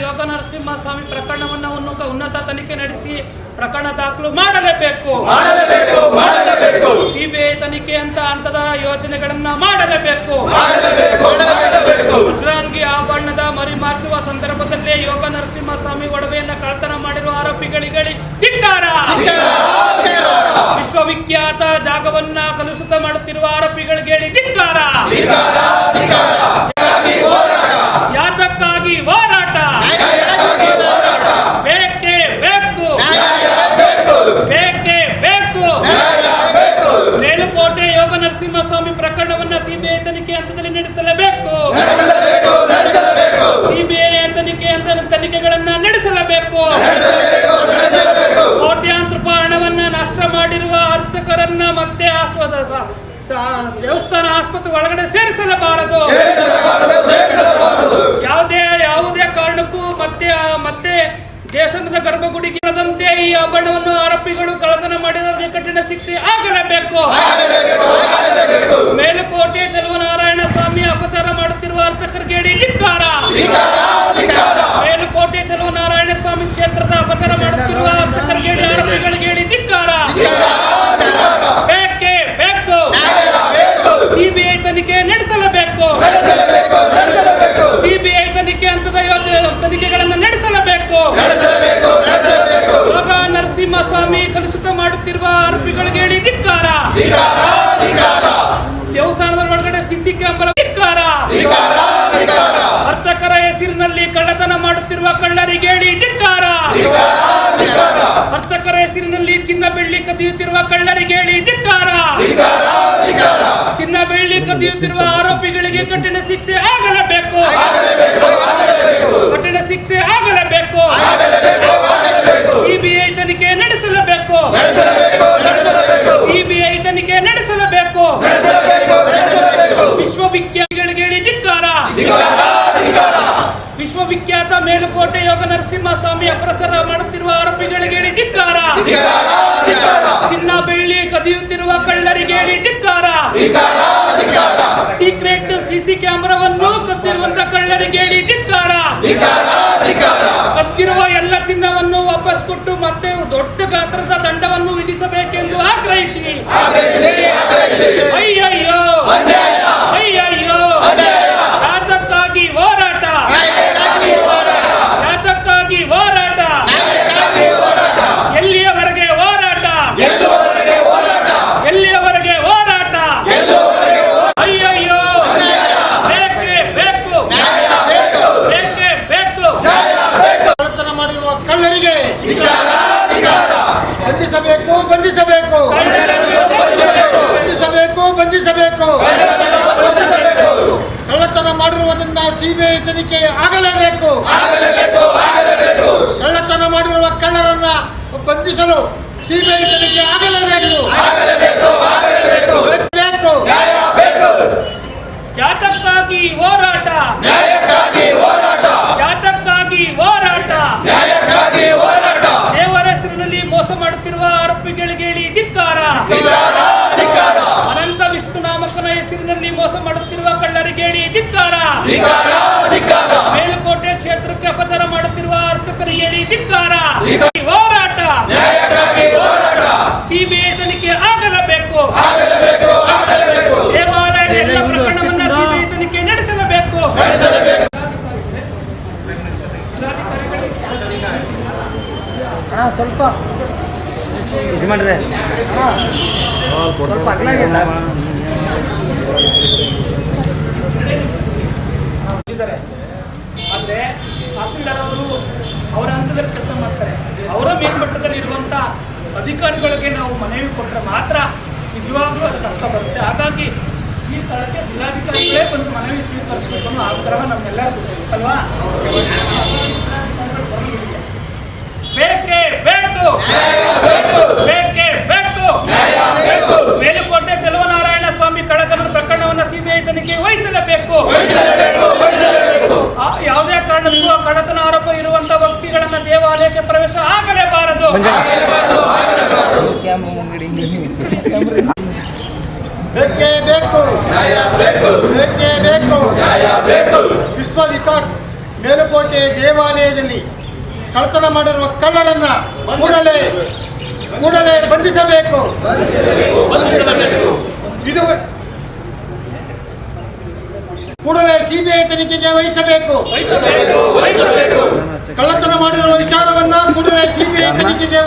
ಯೋಗ ನರಸಿಂಹಸ್ವಾಮಿ ಪ್ರಕರಣವನ್ನು ಉನ್ನತ ತನಿಖೆ ನಡೆಸಿ ಪ್ರಕರಣ ದಾಖಲು ಮಾಡಲೇಬೇಕು. ಸಿಬಿಐ ತನಿಖೆ ಹಂತದ ಯೋಜನೆಗಳನ್ನ ಮಾಡಲೇಬೇಕು. ಮುಜರಾಂಗಿ ಆಭರಣದ ಮರಿಮಾಚುವ ಸಂದರ್ಭದಲ್ಲೇ ಯೋಗ ನರಸಿಂಹಸ್ವಾಮಿ ಒಡವೆಯನ್ನ ಕಳ್ಳತನ ಮಾಡಿರುವ ಆರೋಪಿಗಳಿಗೆ ಧಿಕ್ಕಾರ. ವಿಶ್ವವಿಖ್ಯಾತ ಜಾಗವನ್ನ ಕಲುಷಿತ ಮಾಡುತ್ತಿರುವ ಆರೋಪಿಗಳಿಗೆ ಧಿಕ್ಕಾರ. ಯಾತಕ್ಕಾಗಿ ಹೋರಾಟ? ಬೇಕೇ ಬೇಕು, ಬೇಕೇ ಬೇಕು. ಮೇಲುಕೋಟೆ ಯೋಗ ನರಸಿಂಹಸ್ವಾಮಿ ಪ್ರಕರಣವನ್ನು ಸಿಬಿಐ ತನಿಖೆ ಹಂತದಲ್ಲಿ ನಡೆಸಲೇಬೇಕು. ಸಿಬಿಐ ತನಿಖೆಗಳನ್ನ ನಡೆಸಲೇಬೇಕು. ಕೋಟ್ಯಾಂತರ ರೂಪಾಯಿ ಹಣವನ್ನ ನಷ್ಟ ಮಾಡಿರುವ ಅರ್ಚಕರನ್ನ ಮತ್ತೆ ದೇವಸ್ಥಾನ ಆಸ್ಪತ್ರೆ ಒಳಗಡೆ ಸೇರಿಸಲೇಬಾರದು. ಯಾವುದೇ ಕಾರಣಕ್ಕೂ ಮತ್ತೆ ದೇಶದ ಗರ್ಭಗುಡಿಗೆ ಇರದಂತೆ ಈ ಆಭರಣವನ್ನು ಆರೋಪಿಗಳು ಕಳ್ಳತನ ಮಾಡಿದವರಿಗೆ ಕಠಿಣ ಶಿಕ್ಷೆ ಆಗಲೇಬೇಕು. ಮೇಲುಕೋಟೆ ಚೆಲುವನಾರಾಯಣ ಸ್ವಾಮಿ ಅಪಚಾರ ಮಾಡುತ್ತಿರುವ ಅರ್ಚಕರಿಗೆ ಧಿಕ್ಕಾರ. ಮೇಲುಕೋಟೆ ಚೆಲುವನಾರಾಯಣ ಸ್ವಾಮಿ ಕ್ಷೇತ್ರದ ಅಪಚಾರ ಮಾಡುತ್ತಿರುವ ಅರ್ಚಕರಿಗೆ ಆರೋಪಿಗಳಿಗೆ ಧಿಕ್ಕಾರ. ಬೇಕೇ ಬೇಕು. ಸಿಬಿಐ ತನಿಖೆ ನಡೆಸಲೇಬೇಕು. ಸಿಬಿಐ ತನಿಖೆ ಹಂತದ ತನಿಖೆಗಳನ್ನು ನಡೆಸಲೇಬೇಕು. ಯೋಗ ನರಸಿಂಹಸ್ವಾಮಿ ಕಲುಷಿತ ಮಾಡುತ್ತಿರುವ ಆರೋಪಿಗಳಿಗೆ ಧಿಕ್ಕಾರ. ದೇವಸ್ಥಾನದ ಒಳಗಡೆ ಸಿಸಿ ಕ್ಯಾಮೆರಾ ಧಿಕ್ಕಾರ. ಅರ್ಚಕರ ಹೆಸರಿನಲ್ಲಿ ಕಳ್ಳತನ ಮಾಡುತ್ತಿರುವ ಕಳ್ಳರಿಗೆ ಧಿಕ್ಕಾರ. ಅರ್ಚಕರ ಹೆಸರಿನಲ್ಲಿ ಚಿನ್ನ ಬೆಳ್ಳಿ ಕದಿಯುತ್ತಿರುವ ಕಳ್ಳರಿಗೆ ಧಿಕ್ಕಾರ. ಚಿನ್ನ ಬೆಳ್ಳಿ ಕದಿಯುತ್ತಿರುವ ಆರೋಪಿಗಳಿಗೆ ಕಠಿಣ ಶಿಕ್ಷೆ ಆಗಲೇಬೇಕು. ಕಠಿಣ ಶಿಕ್ಷೆ ಆಗಲೇಬೇಕು. ಸಿಬಿಐ ತನಿಖೆ ನಡೆಸಲೇಬೇಕು. ಸಿಬಿಐ ತನಿಖೆ ನಡೆಸಲೇಬೇಕು. ವಿಶ್ವವಿಖ್ಯಾತಗಳಿಗೆ ಧಿಕ್ಕಾರ. ವಿಶ್ವವಿಖ್ಯಾತ ಮೇಲುಕೋಟೆ ಯೋಗ ನರಸಿಂಹಸ್ವಾಮಿ ಅಪಚಾರ ಮಾಡುತ್ತಿರುವ ಆರೋಪಿಗಳಿಗೆ ಧಿಕ್ಕಾರ. ಚಿನ್ನ ಬೆಳ್ಳಿ ಕದಿಯುತ್ತಿರುವ ಕಳ್ಳರಿಗೆ ಧಿಕ್ಕಾರ. ಸೀಕ್ರೆಟ್ ಸಿಸಿ ಕ್ಯಾಮೆರಾವನ್ನು ಕದ್ದಿರುವಂತಹ ಕಳ್ಳರಿಗೆ ಧಿಕ್ಕಾರ. ಕದ್ದಿರುವ ಎಲ್ಲ ಚಿನ್ನವನ್ನು ವಾಪಸ್ ಕೊಟ್ಟು ಮತ್ತೆ ದೊಡ್ಡ ಗಾತ್ರದ ದಂಡವನ್ನು ವಿಧಿಸಬೇಕೆಂದು ಆಗ್ರಹಿಸಿ. ಅಯ್ಯಯ್ಯೋ ಅಯ್ಯಯ್ಯೋ, ಯಾತಕ್ಕಾಗಿ ಹೋರಾಟ? ಯಾತಕ್ಕಾಗಿ ಹೋರಾಟ? ಎಲ್ಲಿಯವರೆಗೆ ಹೋರಾಟ? ಎಲ್ಲಿಯವರೆಗೆ ಹೋರಾಟ? ಅಯ್ಯಯ್ಯೋ, ಬೇಕೇ ಬೇಕು, ಬೇಕೇ ಬೇಕು. ಕಳ್ಳತನ ಮಾಡಿರುವ ಕಳ್ಳರಿಗೆ ಬಂಧಿಸಬೇಕು, ಬಂಧಿಸಬೇಕು, ಬಂಧಿಸಬೇಕು, ಬಂಧಿಸಬೇಕು. ಕಳ್ಳತನ ಮಾಡಿರುವುದನ್ನ ಸಿಬಿಐ ತನಿಖೆ ಆಗಲೇಬೇಕು. ಕಳ್ಳತನ ಮಾಡಿರುವ ಕಳ್ಳರನ್ನ ಬಂಧಿಸಲು ಸಿಬಿಐ ತನಿಖೆ ಆಗಲೇಬೇಕು. ಯಾತಕ್ಕಾಗಿ ಹೋರಾಟ? ಯಾತಕ್ಕಾಗಿ ಹೋರಾಟ? ದೇವರ ಹೆಸರಿನಲ್ಲಿ ಮೋಸ ಮಾಡುತ್ತಿರುವ ಆರೋಪಿಗಳಿಗೆ ಧಿಕ್ಕಾರ. ಅನಂತ ವಿಷ್ಣು ನಾಮಕನ ಹೆಸರಿನಲ್ಲಿ ಮೋಸ ಮಾಡುತ್ತಿರುವ ಕಳ್ಳರಿಗೆ ಧಿಕ್ಕಾರ. ಮೇಲುಕೋಟೆ ಕ್ಷೇತ್ರಕ್ಕೆ ಅಪಚಾರ ಮಾಡುತ್ತಿರುವ ಅರ್ಚಕರಿಗೆ ಧಿಕ್ಕಾರ. ಹೋರಾಟ. ಸಿಬಿಐ ತನಿಖೆ ಆಗಲೇಬೇಕು. ದೇವಾಲಯದ ಎಲ್ಲ ಪ್ರಕರಣವನ್ನು ಸಿಬಿಐ ತನಿಖೆ ನಡೆಸಲೇಬೇಕು. ಸ್ವಲ್ಪ ಇದು ಮಾಡ್ರೆ ಸ್ವಲ್ಪ ಅಗಲಾಗಿಲ್ಲ. ಆದ್ರೆ ತಹಸೀಲ್ದಾರ್ ಅವರು ಅವರ ಹಂತದಲ್ಲಿ ಕೆಲಸ ಮಾಡ್ತಾರೆ. ಅವರ ಮೇಲ್ಮಟ್ಟದಲ್ಲಿ ಇರುವಂತ ಅಧಿಕಾರಿಗಳಿಗೆ ನಾವು ಮನವಿ ಕೊಟ್ಟರೆ ಮಾತ್ರ ನಿಜವಾಗ್ಲೂ ಅದಕ್ಕೆ ಅರ್ಥ ಬರುತ್ತೆ. ಹಾಗಾಗಿ ಈ ಸ್ಥಳಕ್ಕೆ ಜಿಲ್ಲಾಧಿಕಾರಿಗಳೇ ಬಂದು ಮನವಿ ಸ್ವೀಕರಿಸಬೇಕು ಅನ್ನೋ ಆಗ್ರಹ ನಮ್ಮೆಲ್ಲರಿಗೂ ಅಲ್ವಾ? ಬೇಕೇ ಬೇಕು, ಬೇಕೇ ಬೇಕು. ಮೇಲುಕೋಟೆ ಚೆಲುವನಾರಾಯಣ ಸ್ವಾಮಿ ಕಳ್ಳತನದ ಪ್ರಕರಣವನ್ನು ಸಿಬಿಐ ತನಿಖೆ ವಹಿಸಲೇಬೇಕು. ಯಾವುದೇ ಕಾರಣಕ್ಕೂ ಕಳ್ಳತನ ಆರೋಪ ಇರುವಂತಹ ವ್ಯಕ್ತಿಗಳನ್ನ ದೇವಾಲಯಕ್ಕೆ ಪ್ರವೇಶ ಆಗಲೇಬಾರದು. ಬೇಕೇ ಬೇಕು, ಬೇಕೇ ಬೇಕು. ಮೇಲುಕೋಟೆ ದೇವಾಲಯದಲ್ಲಿ ಕಳ್ಳತನ ಮಾಡಿರುವ ಕಳ್ಳರನ್ನ ಕೂಡಲೇ ಬಂಧಿಸಬೇಕು. ಇದು ಕೂಡಲೇ ಸಿಬಿಐ ತನಿಖೆಗೆ ವಹಿಸಬೇಕು. ಕಳ್ಳತನ ಮಾಡಿರುವ ವಿಚಾರವನ್ನ ಕೂಡಲೇ ಸಿಬಿಐ ತನಿಖೆಗೆ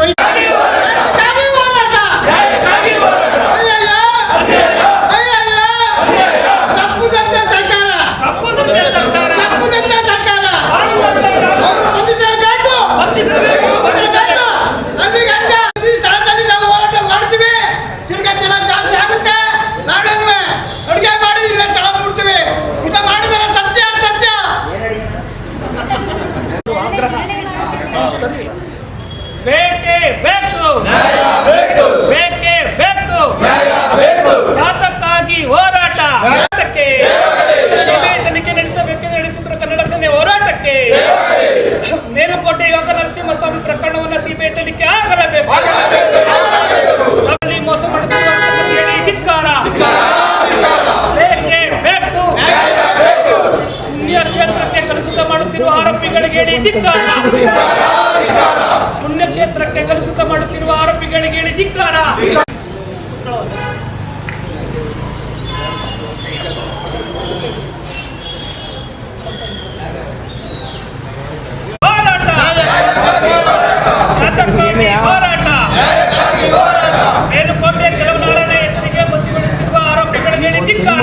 ಬೇಕೇ ಬೇಕು ಯಾತಕ್ಕಾಗಿ ಹೋರಾಟ ತನಿಖೆ ನಡೆಸಬೇಕೆಂದು ನಡೆಸುತ್ತಿರುವ ಕನ್ನಡ ಸೇನೆ ಹೋರಾಟಕ್ಕೆ ಮೇಲುಕೋಟೆ ಯೋಗ ನರಸಿಂಹಸ್ವಾಮಿ ಪ್ರಕರಣವನ್ನು ಸಿಬಿಐ ತನಿಖೆ ಆಗಲೇಬೇಕು. ಮೋಸ ಮಾಡುತ್ತಿರುವ ಧಿಕ್ಕಾರ. ಬೇಕೇ ಬೇಕು. ಪುಣ್ಯ ಕ್ಷೇತ್ರಕ್ಕೆ ಕಲುಷಿತ ಮಾಡುತ್ತಿರುವ ಆರೋಪಿಗಳಿಗೆ ಧಿಕ್ಕಾರ. ಪುಣ್ಯಕ್ಷೇತ್ರಕ್ಕೆ ಕಲುಷಿತ ಮಾಡುತ್ತಿರುವ ಆರೋಪಿಗಳಿಗೆ ಧಿಕ್ಕಾರ. ಹೋರಾಟ ಮೇಲುಕೋಟೆ ಚೆಲುವನಾರಾಯಣ ಹೆಸರಿಗೆ ಬಸಿಗೊಳಿಸುತ್ತಿರುವ ಆರೋಪಿಗಳಿಗೆ ಧಿಕ್ಕಾರ.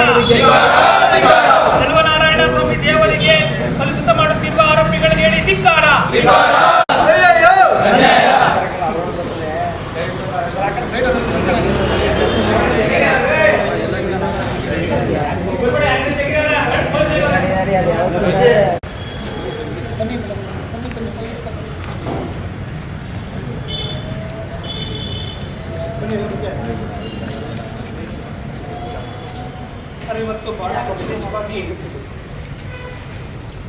ಚೆಲುವನಾರಾಯಣ ಸ್ವಾಮಿ ದೇವರಿಗೆ ಕಲುಷಿತ ಮಾಡುತ್ತಿರುವ ಆರೋಪಿಗಳಿಗೆ ಧಿಕ್ಕಾರ. ಇವತ್ತು ಬಹಳ ವಿಶೇಷವಾಗಿ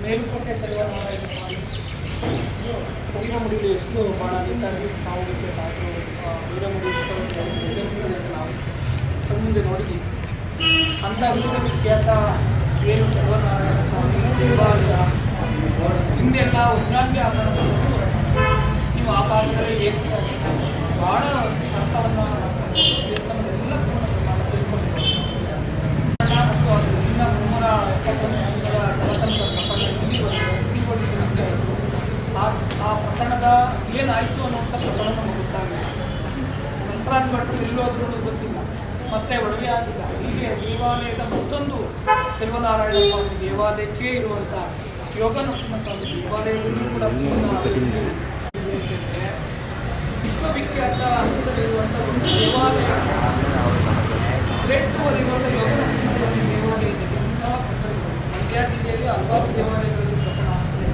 ಮೇಲುಕೋಟೆ ಚೆಲುವನಾರಾಯಣ ಸ್ವಾಮಿ ವೀರಮುಡಿಯಲ್ಲಿ ಎಷ್ಟು ಬಹಳ ನೀಟಾಗಿ ನಾವು ವೀರಮುಡಿ ನಾವು ಮುಂದೆ ನೋಡಿದ್ದೀವಿ. ಅಂಥ ವಿಶ್ವವಿಖ್ಯಾತ ಏನು ಚೆಲುವನಾರಾಯಣ ಸ್ವಾಮಿ ದೇವಾಲಯ ಹಿಂದೆಲ್ಲ ಉಗ್ರಾಂಗಿ ಆಭರಣಗಳು ನೀವು ಆ ಭಾಗದಲ್ಲಿ ಏಸಿದಾಗ ಭಾಳ ಅರ್ಥವನ್ನು ದೇವಸ್ಥಾನದೆಲ್ಲ ಮತ್ತು ಅದು ಚಿನ್ನ 371 ಆ ಪ್ರಕರಣದ ಏನಾಯಿತು ಅನ್ನುವಂಥ ಪ್ರಕರಣ ಗೊತ್ತಾಗಿದೆ. ನಂತರಾನ್ ಭಟ್ರು ಎಲ್ಲೋದ್ರೂ ಗೊತ್ತಿಲ್ಲ, ಮತ್ತೆ ಒಡವೆ ಆಗಿಲ್ಲ. ಹೀಗೆ ದೇವಾಲಯದ ಮತ್ತೊಂದು ಚೆಲುವನಾರಾಯಣ ಸ್ವಾಮಿ ದೇವಾಲಯಕ್ಕೆ ಇರುವಂಥ ಯೋಗ ನರಸಿಂಹಸ್ವಾಮಿ ದೇವಾಲಯದಲ್ಲೂ ಕೂಡ ವಿಶ್ವವಿಖ್ಯಾತ ಹಂತದಲ್ಲಿರುವಂಥ ಒಂದು ದೇವಾಲಯ ಗ್ರೇಟ್ವರೆಗಿರುವಂಥ ಯೋಗ ನರಸಿಂಹಸ್ವಾಮಿ ದೇವಾಲಯದಲ್ಲಿ ಮಂಡ್ಯ ಜಿಲ್ಲೆಯಲ್ಲಿ ಹಲವಾರು ದೇವಾಲಯಗಳಲ್ಲಿ ಪ್ರಕರಣ ಆಗ್ತದೆ.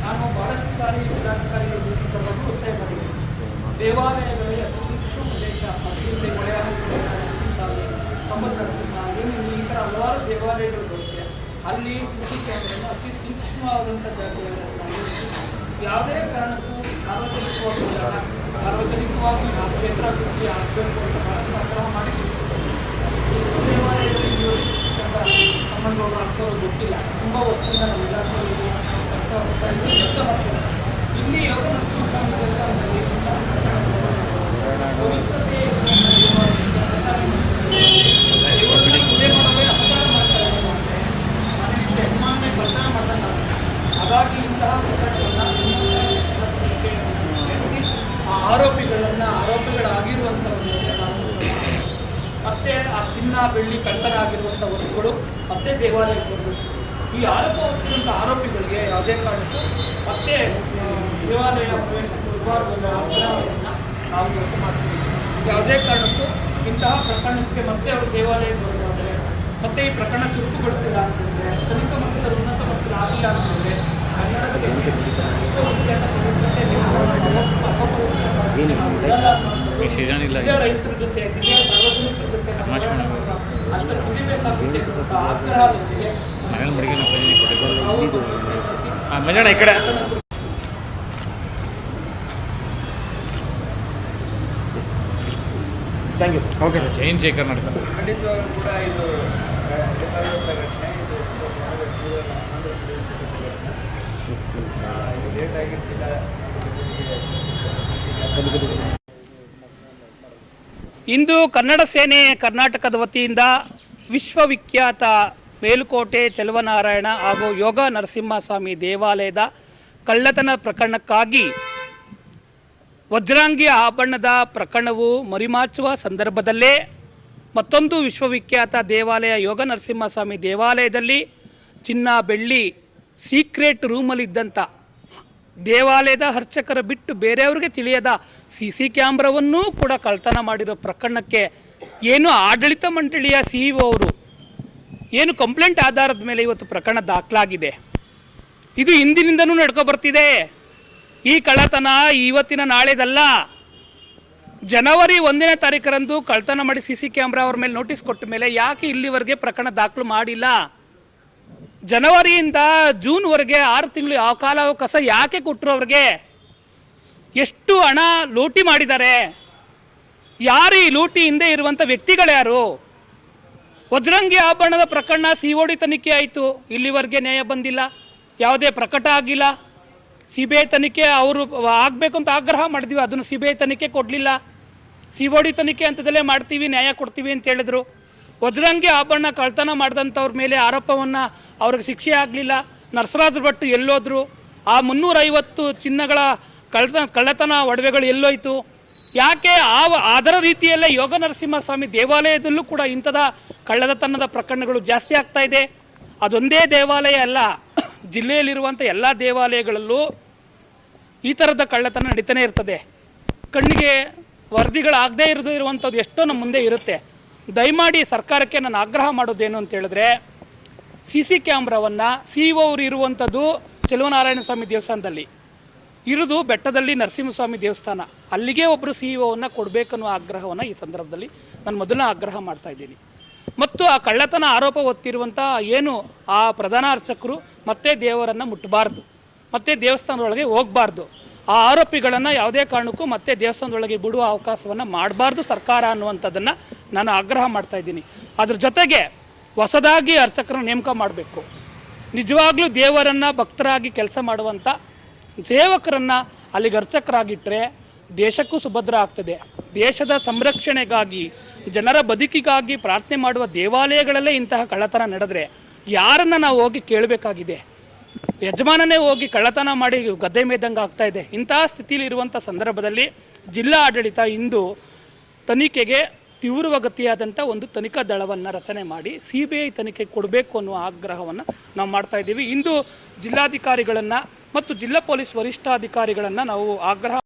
ನಾನು ಬಹಳಷ್ಟು ಸಾರಿ ಜಿಲ್ಲಾಧಿಕಾರಿಗಳ ಭೇಟಿ ತಗೊಂಡು ಒತ್ತಾಯ ಮಾಡಿದ್ದೀನಿ. ದೇವಾಲಯಗಳಲ್ಲಿ ಅತಿ ಸೂಕ್ಷ್ಮ ಪ್ರದೇಶ ಅತಿಥಿ ಮಲಯಾಳ ಸಂಬಂಧ ನರಸಿಂಹ ಈ ಥರ ಹಲವಾರು ದೇವಾಲಯಗಳು ಬರುತ್ತೆ. ಅಲ್ಲಿ ಸಿಸಿ ಕ್ಯಾಮೆರೆಯನ್ನು ಅತಿ ಸೂಕ್ಷ್ಮವಾದಂಥ ಜಾಗಗಳಲ್ಲಿ ಯಾವುದೇ ಕಾರಣಕ್ಕೂ ಸಾರ್ವಜನಿಕವಾಗಿ ಆ ಕ್ಷೇತ್ರ ಅಭಿವೃದ್ಧಿ ಆಗಬೇಕು ಅಂತ ಬಹಳಷ್ಟು ಆಗ್ರಹ ಮಾಡಿದ್ದೀವಿ. ದೇವಾಲಯದಲ್ಲಿ ಸಂಬಂಧಗಳು ಆಗ್ತವ್ರು ಗೊತ್ತಿಲ್ಲ. ತುಂಬ ವರ್ಷದಿಂದ ನಮ್ಮ ಇಲಾಖೆಯಲ್ಲಿ ಕೆಲಸ ಮಾಡ್ತೀವಿ. ಇಲ್ಲಿ ಯೋಗ ನರಸಿಂಹಸ್ವಾಮಿ ದೇವಸ್ಥಾನದಲ್ಲಿ ಪವಿತ್ರತೆ ಹಾಗಾಗಿ ಇಂತಹ ಆರೋಪಿಗಳಾಗಿರುವಂಥವ್ರು ಮತ್ತೆ ಆ ಚಿನ್ನ ಬೆಳ್ಳಿ ಕಳ್ಳತನ ಆಗಿರುವಂಥ ವಸ್ತುಗಳು ಮತ್ತೆ ದೇವಾಲಯಕ್ಕೆ ಬರಬೇಕು. ಈ ಆರೋಪ ಹೊತ್ತಿರುವಂಥ ಆರೋಪಿಗಳಿಗೆ ಯಾವುದೇ ಕಾರಣಕ್ಕೂ ಮತ್ತೆ ದೇವಾಲಯ ಪ್ರವೇಶಕ್ಕೆ ಬರಬಾರ್ದು ಅನ್ನೋ ಆಗ್ರಹವನ್ನು ನಾವು ವ್ಯಕ್ತ ಮಾಡ್ತೀವಿ. ಯಾವುದೇ ಕಾರಣಕ್ಕೂ ಇಂತಹ ಪ್ರಕರಣಕ್ಕೆ ಮತ್ತೆ ಅವರು ದೇವಾಲಯಕ್ಕೆ ಬರಬಾರ್ದು. ಮತ್ತೆ ಈ ಪ್ರಕರಣ ಚುರುಕುಗೊಳಿಸಿಲ್ಲ ಅಂತಂದರೆ, ತನಿಖಾ ಮಟ್ಟದ ಉನ್ನತ ಮಟ್ಟದಲ್ಲಿ ಆಗಿಲ್ಲ ಅಂತಂದರೆ ರೈತರ ಜೊತೆ ಸಾರ್ವಜನಿಕರ ಜೊತೆ ಅಂತ ತುಳಿಬೇಕಾಗುತ್ತೆ ಅಂತ ಆಗ್ರಹದೊಂದಿಗೆ ಈ ಕಡೆ ಥ್ಯಾಂಕ್ ಯು. Okay sir. ಜೈನ್ ಜೈ ಕರ್ನಾಟಕ. ಖಂಡಿತವಾಗ್ಲೂ ಕೂಡ ಇದು ಇಂದು ಕನ್ನಡ ಸೇನೆ ಕರ್ನಾಟಕದ ವತಿಯಿಂದ ವಿಶ್ವವಿಖ್ಯಾತ ಮೇಲುಕೋಟೆ ಚೆಲುವನಾರಾಯಣ ಹಾಗೂ ಯೋಗ ನರಸಿಂಹಸ್ವಾಮಿ ದೇವಾಲಯದ ಕಳ್ಳತನ ಪ್ರಕರಣಕ್ಕಾಗಿ ವಜ್ರಾಂಗಿ ಆಭರಣದ ಪ್ರಕರಣವು ಮರಿಮಾಚುವ ಸಂದರ್ಭದಲ್ಲೇ ಮತ್ತೊಂದು ವಿಶ್ವವಿಖ್ಯಾತ ದೇವಾಲಯ ಯೋಗ ನರಸಿಂಹಸ್ವಾಮಿ ದೇವಾಲಯದಲ್ಲಿ ಚಿನ್ನ ಬೆಳ್ಳಿ ಸೀಕ್ರೆಟ್ ರೂಮಲ್ಲಿದ್ದಂಥ ದೇವಾಲಯದ ಅರ್ಚಕರ ಬಿಟ್ಟು ಬೇರೆಯವ್ರಿಗೆ ತಿಳಿಯದ CC ಕ್ಯಾಮ್ರಾವನ್ನೂ ಕೂಡ ಕಳ್ತನ ಮಾಡಿರೋ ಪ್ರಕರಣಕ್ಕೆ ಏನು ಆಡಳಿತ ಮಂಡಳಿಯ CEO ಅವರು ಏನು ಕಂಪ್ಲೇಂಟ್ ಆಧಾರದ ಮೇಲೆ ಇವತ್ತು ಪ್ರಕರಣ ದಾಖಲಾಗಿದೆ. ಇದು ಹಿಂದಿನಿಂದನೂ ನಡ್ಕೊ ಬರ್ತಿದೆ. ಈ ಕಳ್ಳತನ ಇವತ್ತಿನ ನಾಳೆದಲ್ಲ. ಜನವರಿ 1ನೇ ತಾರೀಕರಂದು ಕಳ್ಳತನ ಮಾಡಿ CC ಕ್ಯಾಮ್ರಾ ಅವ್ರ ಮೇಲೆ ನೋಟಿಸ್ ಕೊಟ್ಟ ಮೇಲೆ ಯಾಕೆ ಇಲ್ಲಿವರೆಗೆ ಪ್ರಕರಣ ದಾಖಲು ಮಾಡಿಲ್ಲ? ಜನವರಿಯಿಂದ ಜೂನ್ವರೆಗೆ 6 ತಿಂಗಳು ಆ ಕಾಲಾವಕಾಶ ಯಾಕೆ ಕೊಟ್ಟರು? ಅವ್ರಿಗೆ ಎಷ್ಟು ಹಣ ಲೂಟಿ ಮಾಡಿದ್ದಾರೆ? ಯಾರು ಈ ಲೂಟಿ ಹಿಂದೆ ಇರುವಂಥ ವ್ಯಕ್ತಿಗಳ್ಯಾರು? ವಜ್ರಂಗಿ ಆಭರಣದ ಪ್ರಕರಣ COD ತನಿಖೆ ಆಯಿತು, ಇಲ್ಲಿವರೆಗೆ ನ್ಯಾಯ ಬಂದಿಲ್ಲ, ಯಾವುದೇ ಪ್ರಕಟ ಆಗಿಲ್ಲ. CBI ತನಿಖೆ ಅವರು ಆಗಬೇಕು ಅಂತ ಆಗ್ರಹ ಮಾಡಿದ್ವಿ, ಅದನ್ನು CBI ತನಿಖೆ ಕೊಡಲಿಲ್ಲ. COD ತನಿಖೆ ಹಂತದಲ್ಲೇ ಮಾಡ್ತೀವಿ, ನ್ಯಾಯ ಕೊಡ್ತೀವಿ ಅಂತ ಹೇಳಿದ್ರು. ವಜ್ರಂಗಿ ಆಭರಣ ಕಳ್ತನ ಮಾಡಿದಂಥವ್ರ ಮೇಲೆ ಆರೋಪವನ್ನು ಅವ್ರಿಗೆ ಶಿಕ್ಷೆ ಆಗಲಿಲ್ಲ. ನರಸರಾಜ ಭಟ್ ಎಲ್ಲೋದ್ರು? ಆ 350 ಚಿನ್ನಗಳ ಕಳ್ಳತನ ಒಡವೆಗಳು ಎಲ್ಲೋಯ್ತು? ಯಾಕೆ ಅದರ ರೀತಿಯಲ್ಲೇ ಯೋಗ ನರಸಿಂಹಸ್ವಾಮಿ ದೇವಾಲಯದಲ್ಲೂ ಕೂಡ ಇಂಥದ ಕಳ್ಳತನದ ಪ್ರಕರಣಗಳು ಜಾಸ್ತಿ ಆಗ್ತಾ ಇದೆ. ಅದೊಂದೇ ದೇವಾಲಯ ಅಲ್ಲ, ಜಿಲ್ಲೆಯಲ್ಲಿರುವಂಥ ಎಲ್ಲ ದೇವಾಲಯಗಳಲ್ಲೂ ಈ ಥರದ ಕಳ್ಳತನ ನಡೀತಾನೆ ಇರ್ತದೆ. ಕಣ್ಣಿಗೆ ವರದಿಗಳಾಗದೇ ಇರುವಂಥದ್ದು ಎಷ್ಟೋ ನಮ್ಮ ಮುಂದೆ ಇರುತ್ತೆ. ದಯಮಾಡಿ ಸರ್ಕಾರಕ್ಕೆ ನಾನು ಆಗ್ರಹ ಮಾಡೋದೇನು ಅಂತ ಹೇಳಿದ್ರೆ, CC ಕ್ಯಾಮ್ರಾವನ್ನು CEO ಅವರು ಇರುವಂಥದ್ದು ಚೆಲುವನಾರಾಯಣ ಸ್ವಾಮಿ ದೇವಸ್ಥಾನದಲ್ಲಿ ಇರೋದು, ಬೆಟ್ಟದಲ್ಲಿ ನರಸಿಂಹಸ್ವಾಮಿ ದೇವಸ್ಥಾನ, ಅಲ್ಲಿಗೆ ಒಬ್ಬರು CEO ಕೊಡಬೇಕನ್ನೋ ಆಗ್ರಹವನ್ನು ಈ ಸಂದರ್ಭದಲ್ಲಿ ನಾನು ಮೊದಲನೇ ಆಗ್ರಹ ಮಾಡ್ತಾಯಿದ್ದೀನಿ. ಮತ್ತು ಆ ಕಳ್ಳತನ ಆರೋಪ ಹೊತ್ತಿರುವಂಥ ಏನು ಆ ಪ್ರಧಾನ ಅರ್ಚಕರು ಮತ್ತೆ ದೇವರನ್ನು ಮುಟ್ಟಬಾರ್ದು, ಮತ್ತೆ ದೇವಸ್ಥಾನದೊಳಗೆ ಹೋಗಬಾರ್ದು. ಆ ಆರೋಪಿಗಳನ್ನು ಯಾವುದೇ ಕಾರಣಕ್ಕೂ ಮತ್ತೆ ದೇವಸ್ಥಾನದೊಳಗೆ ಬಿಡುವ ಅವಕಾಶವನ್ನು ಮಾಡಬಾರ್ದು ಸರ್ಕಾರ ಅನ್ನುವಂಥದ್ದನ್ನು ನಾನು ಆಗ್ರಹ ಮಾಡ್ತಾಯಿದ್ದೀನಿ. ಅದ್ರ ಜೊತೆಗೆ ಹೊಸದಾಗಿ ಅರ್ಚಕರನ್ನು ನೇಮಕ ಮಾಡಬೇಕು. ನಿಜವಾಗ್ಲೂ ದೇವರನ್ನು ಭಕ್ತರಾಗಿ ಕೆಲಸ ಮಾಡುವಂಥ ಸೇವಕರನ್ನು ಅಲ್ಲಿಗೆ ಅರ್ಚಕರಾಗಿಟ್ಟರೆ ದೇಶಕ್ಕೂ ಸುಭದ್ರ ಆಗ್ತದೆ. ದೇಶದ ಸಂರಕ್ಷಣೆಗಾಗಿ, ಜನರ ಬದುಕಿಗಾಗಿ ಪ್ರಾರ್ಥನೆ ಮಾಡುವ ದೇವಾಲಯಗಳಲ್ಲೇ ಇಂತಹ ಕಳ್ಳತನ ನಡೆದರೆ ಯಾರನ್ನು ನಾವು ಹೋಗಿ ಕೇಳಬೇಕಾಗಿದೆ? ಯಜಮಾನನೇ ಹೋಗಿ ಕಳ್ಳತನ ಮಾಡಿ ಗದ್ದೆ ಮೇಯ್ದಂಗೆ ಆಗ್ತಾ ಇದೆ. ಇಂತಹ ಸ್ಥಿತಿಲಿರುವಂಥ ಸಂದರ್ಭದಲ್ಲಿ ಜಿಲ್ಲಾ ಆಡಳಿತ ಇಂದು ತನಿಖೆಗೆ ತೀವ್ರಗತಿಯಾದಂಥ ಒಂದು ತನಿಖಾ ದಳವನ್ನು ರಚನೆ ಮಾಡಿ CBI ತನಿಖೆ ಕೊಡಬೇಕು ಅನ್ನುವ ಆಗ್ರಹವನ್ನು ನಾವು ಮಾಡ್ತಾಯಿದ್ದೀವಿ. ಇಂದು ಜಿಲ್ಲಾಧಿಕಾರಿಗಳನ್ನು ಮತ್ತು ಜಿಲ್ಲಾ ಪೊಲೀಸ್ ವರಿಷ್ಠಾಧಿಕಾರಿಗಳನ್ನು ನಾವು ಆಗ್ರಹ